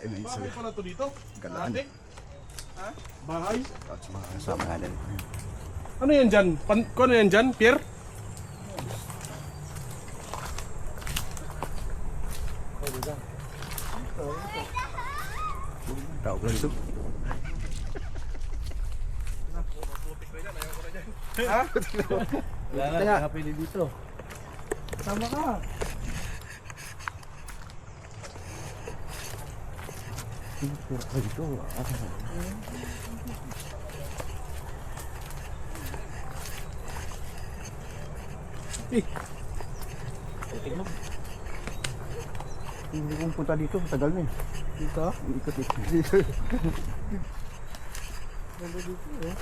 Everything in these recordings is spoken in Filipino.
Kain na isa. Bahay pala to dito? Galaan. Dati? Ha? Bahay? At sa mga kasama natin. Ano yan dyan? Ano yan dyan, Pierre? Tawag lang ito. Ha? Wala na, nakapili dito. Sama ka. Hindi kong punta dito, tagal na eh. Dito? Ikot-ikot. Ganda dito eh.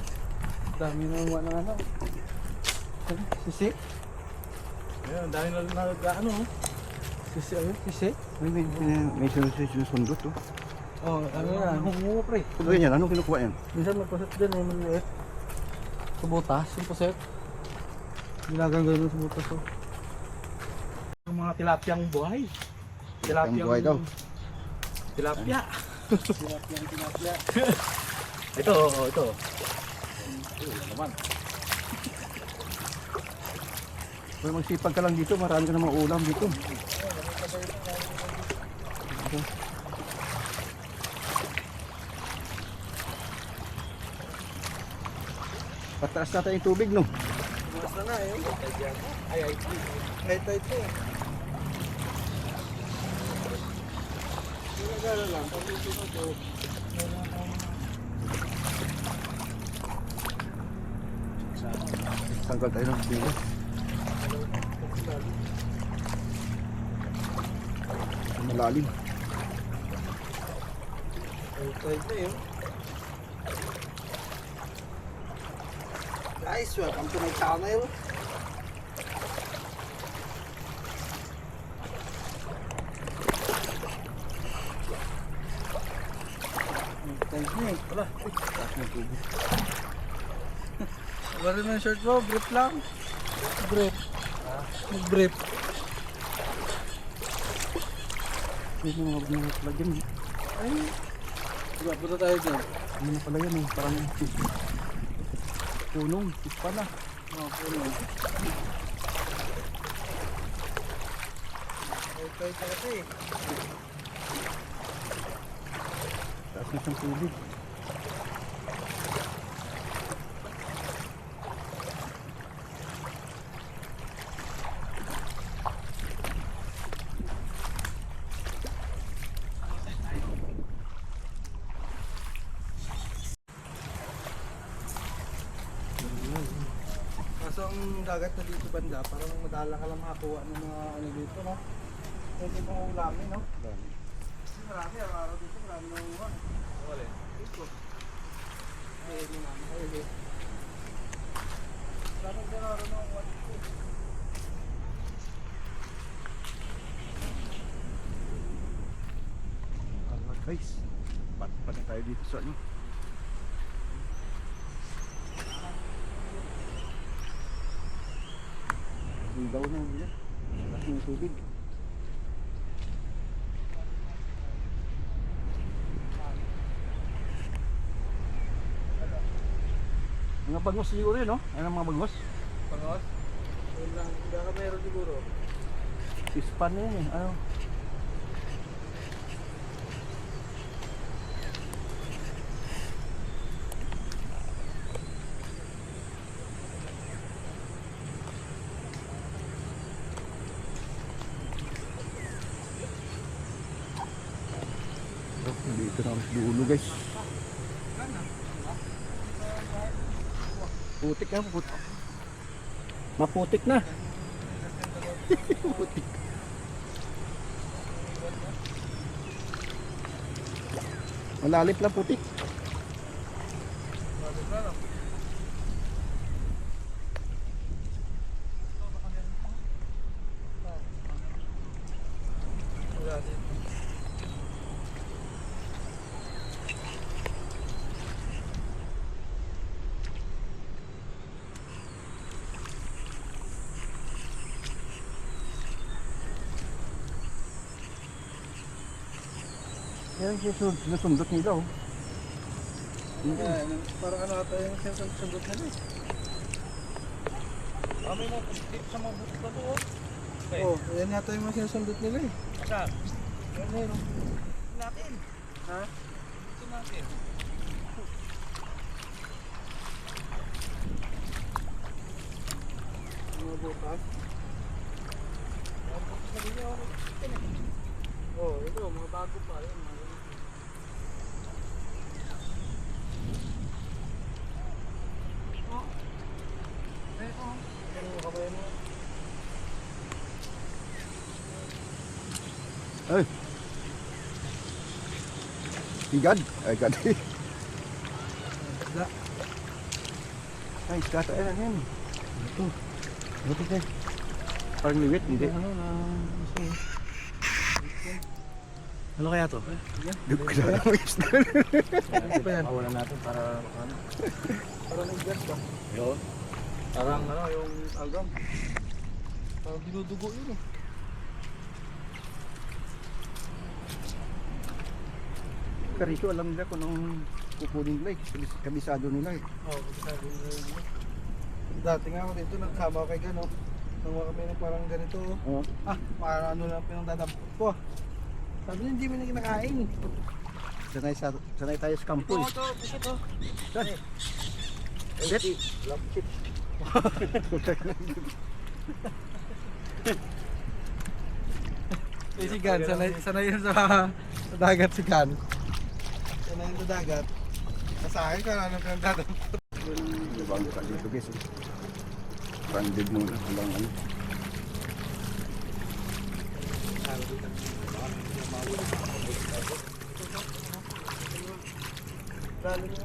Dami na ng ano. Sisi? Ayan, dahil ano. Sisi ayun, sisi? May sinusundot to. Oh, ano yan? Hungo pre. Ano yan? Anong kinukuha yan? Minsan magpaset dyan eh, maliit. Sa butas, yung paset. Ginagang gano'n sa butas oh. Yung mga tilapyang buhay. Ang buhay daw. Tilapia. Tilapia. Ito, ito. Ito naman. Kung magsipag ka lang dito, marami ka na mga ulam dito. Pataas natin yung tubig, no? Mas na nga eh. Ay, kahit ito. Ginagala lang, pag ito na ito. Tanggal tayo ng tubig. Malalim. Kahit ito eh. Guys, welcome to my channel. Thank you. Wala. Wala na yung shirt mo, brief lang. Brief. Brief. May mga lagyan. Ay. Diba, punta tayo dyan. Ano na pala yan, parang punong, ispa na. Oo, puno. Okay, kasi. Taas na siyang tubig. Kaso ang dagat na dito banda, parang madala ka lang makakuha ng mga ano dito, no? Pwede pang ulamin, no? Kasi marami, araw dito, marami na uwa. Wala. Dito. Ay, hindi namin kayo dito. Parang araw na uwa dito. Alright guys, pat na tayo dito sa ano. Ligaw na yan. Taas ng tubig. Mga bagos siguro yun, no? Ano mga bagos? Pangos? Yun lang, hindi ka meron siguro. Ispan na yan eh. Ano? Dito na ang dulo guys. Putik na, putik. Maputik na. Putik. Malalim lang putik. Wala dito. Yan sinusundot nila oh. Parang ano ata yung sundot nila eh. May mga tip sa mga buto na to. Oo, yan yata yung mga sinusundot nila eh. Saan? Yan na yun. Natin. Ha? Ito natin. Mga butas. Oo, ito, mga bago pa. Yan, mga ganito. Oh. Yan yung kamay mo. Ay. Igad. Ay, gad. Isda. Ay, kata yan yan. Ito. Ito ka. Parang liwit, hindi. Ano kaya to? Dugo na lang ang isda. Ano pa yan? Awalan natin para ano. Parang igas ba? Yun. Parang ano, yung agam. Parang dinudugo yun eh. Karito, alam nila kung anong kukunin nila eh. Kabisado nila eh. Oo, sabi nila yun. Dati nga ako dito, nagsama kay Gano. Nakuha kami ng parang ganito. Oo. Parang ano lang pinagdadampot ko. Sabi niya, hindi mo na kinakain. Sanay tayo sa kampo eh. Ito, ito. Set. Love chip. Eh si Gan, sanay yun sa dagat si Gan. Sanay yun sa dagat. Sa akin ka ano pinagdadampot. Bago ka dito guys. Branded muna. Walang ano. Lalo niya.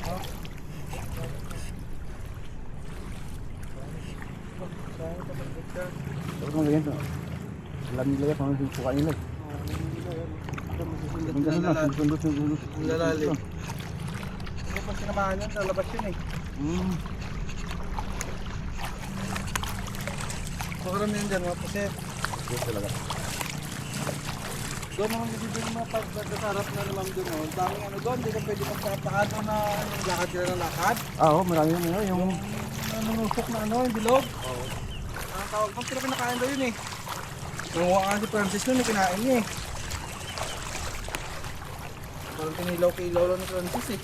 Oh. Sayang kapagod ka. Tapos mga ganyan. Alam nila yan kung anong suka nila eh. Ang ganun lang. Sundot ng ulo. Ang lalalim. Hindi pa sinamahan yun, sa labas yun eh. Makaramihan dyan, mga puset. Yes talaga. Doon mga bibili mo pag nagkasarap na naman doon. Oh. Ang daming ano doon, hindi ka pwede magpapaano na lakad sila ng lakad. Oo, marami naman yun. Yung Nanunusok na ano, yung bilog. Oo. Ang tawag, kung sila kinakain daw yun eh. Nanguha nga si Francis nun, kinain niya eh. Parang tinilaw-kilaw lang ni Francis eh.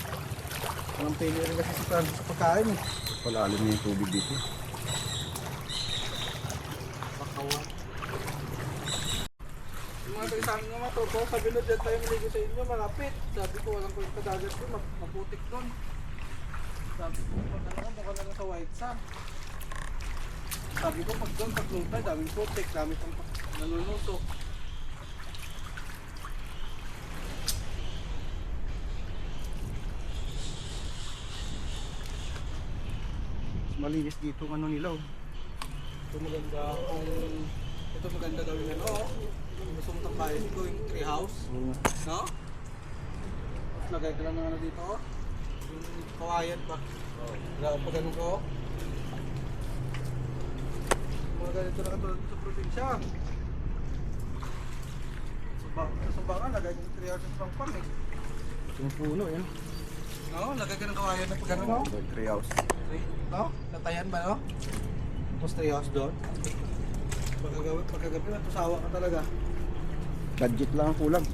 Parang pili rin kasi si Francis sa pagkain eh. palalim na yung tubig dito. Bakawan. Yung mga taga-samin nga matuto, sabi na dyan tayo maligo sa inyo, malapit. Sabi ko, walang kwenta dagat doon, maputik doon. Sabi ko, pag ano ka, mukha lang sa white sand. Sabi ko, pag doon, pag low tide, daming putik, dami pang nalulutok. Malinis dito ang ano nila oh. Ito maganda kung ito maganda gawin ano, kung gusto mo tambayan ko yung tree house, Oo. no? Tapos lagay ka lang ng ano dito, oh. Yung kawayan pa. Wala pa ganun ko. Mga ganito na katulad sa probinsya. Sa Sumbangan, lagay ko yung tree house sa pang eh. Yung puno yan. No? Lagay ka ng kawayan na pa ganun, no? Tree house. No? Natayan ba, no? Tapos tree house doon. Pagkagabi, matusawa ka talaga. Budget lang ang kulang.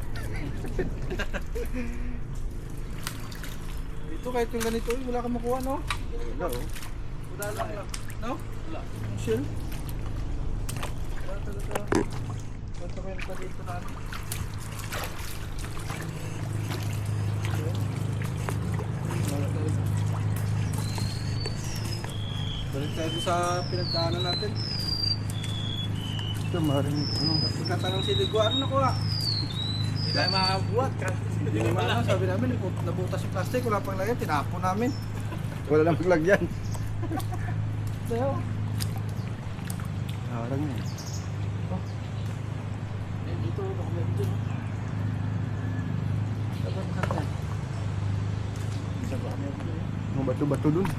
Dito kahit yung ganito, wala kang makuha, no? Wala oh. Wala lang. No? Wala. Yung shell. Wala talaga. Kwento ko yung pa dito natin. Wala talaga. Balik tayo sa pinagdaanan natin. Ito maaaring ano. Pagkatanong si Ligo, ano nakuha? Hindi tayo makabuhat. Hindi naman ano, sabi namin, nabutas yung plastic, wala pang lagyan, tinapon namin. Wala lang maglagyan. Sayo. Harang yan. Eh, dito, document dun. Sabi ang kartan. Sabi kami ako. Mga bato-bato dun.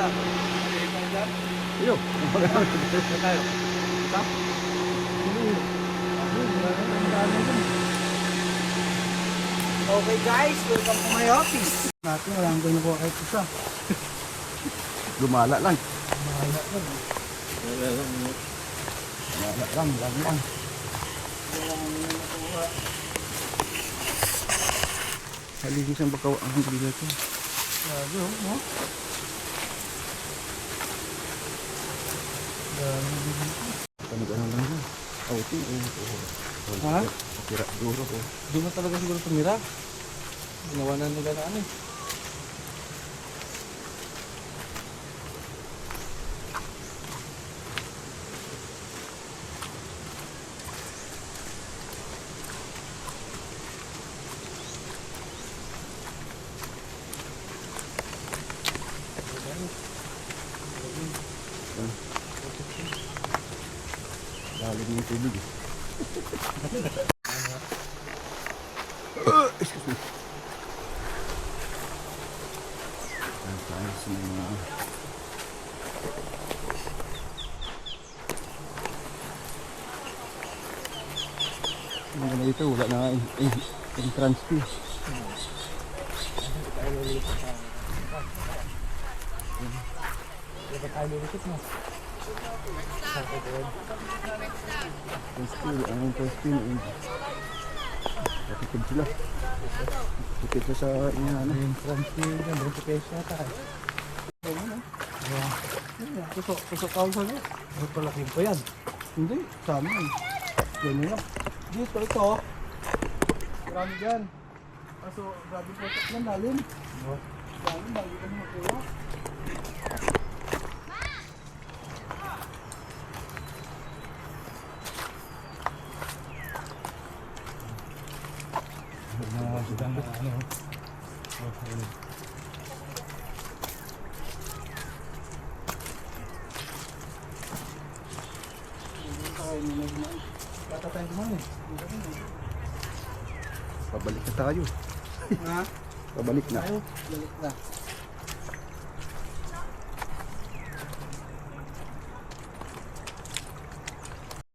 isa. Okay, ikaw dyan. Iyo. Ito tayo. Isa? Okay guys, welcome to my office. Natin, wala nang nakuha kahit isa. Lumala lang. Mahala lang. Lumala lang. Wala nang nakuha. Haligis ang bakaw ang hindi ito. Grabe oh, no? Ano lang yan. Auti. Ha? Tira duro ko. Di mo talaga siguro tumira. Ginawa na nila na ano eh. Lalim yung tubig. Excuse me. Tayo sa mga... Mga na ito, wala na entrance fee. Ang entrance fee, katipid sila. Katipid sila sa inaano. Entrance fee na, mga peso yata eh. Tusok kausa niya. Ano palaking pa yan? Hindi, sa amin. Ganyan lang. Dito, ito. Marami dyan. Kaso, grabe po ito yan, lalim. Lalim, lagi kami makuha. Bata tayong dumaan eh. Pabalik na tayo. Ha? Pabalik na. Tayo, balik na.